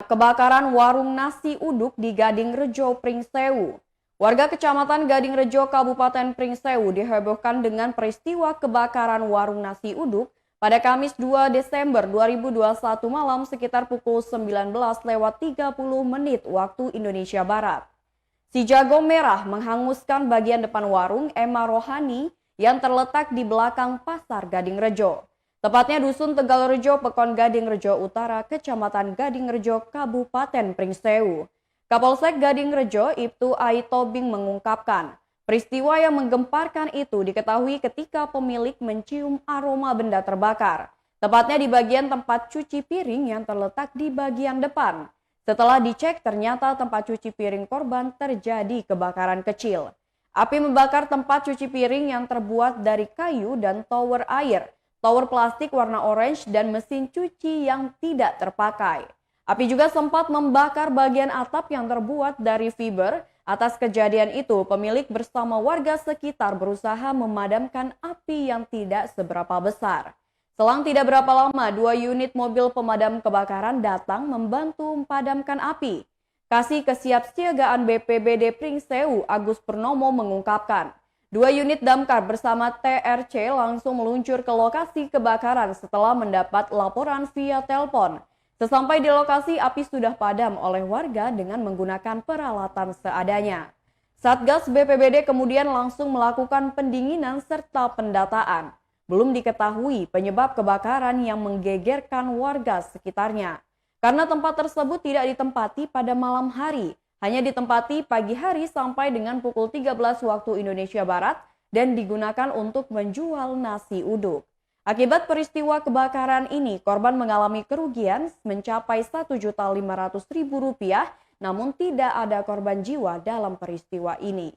Kebakaran warung nasi uduk di Gading Rejo, Pringsewu. Warga Kecamatan Gading Rejo, Kabupaten Pringsewu dihebohkan dengan peristiwa kebakaran warung nasi uduk pada Kamis 2 Desember 2021 malam sekitar pukul 19:30 waktu Indonesia Barat. Si jago merah menghanguskan bagian depan warung Emma Rohani yang terletak di belakang Pasar Gading Rejo. Tepatnya Dusun Tegal Rejo, Pekon Gading Rejo Utara, Kecamatan Gading Rejo, Kabupaten Pringsewu. Kapolsek Gading Rejo, Ibtu Ai Tobing mengungkapkan, peristiwa yang menggemparkan itu diketahui ketika pemilik mencium aroma benda terbakar, tepatnya di bagian tempat cuci piring yang terletak di bagian depan. Setelah dicek, ternyata tempat cuci piring korban terjadi kebakaran kecil. Api membakar tempat cuci piring yang terbuat dari kayu dan tower air, tower plastik warna orange, dan mesin cuci yang tidak terpakai. Api juga sempat membakar bagian atap yang terbuat dari fiber. Atas kejadian itu, pemilik bersama warga sekitar berusaha memadamkan api yang tidak seberapa besar. Selang tidak berapa lama, 2 unit mobil pemadam kebakaran datang membantu memadamkan api. Kasih Kesiapsiagaan BPBD Pringsewu Agus Purnomo mengungkapkan, 2 unit damkar bersama TRC langsung meluncur ke lokasi kebakaran setelah mendapat laporan via telepon. Sesampai di lokasi, api sudah padam oleh warga dengan menggunakan peralatan seadanya. Satgas BPBD kemudian langsung melakukan pendinginan serta pendataan. Belum diketahui penyebab kebakaran yang menggegerkan warga sekitarnya. Karena tempat tersebut tidak ditempati pada malam hari, hanya ditempati pagi hari sampai dengan pukul 13 waktu Indonesia Barat dan digunakan untuk menjual nasi uduk. Akibat peristiwa kebakaran ini, korban mengalami kerugian mencapai Rp1.500.000, namun tidak ada korban jiwa dalam peristiwa ini.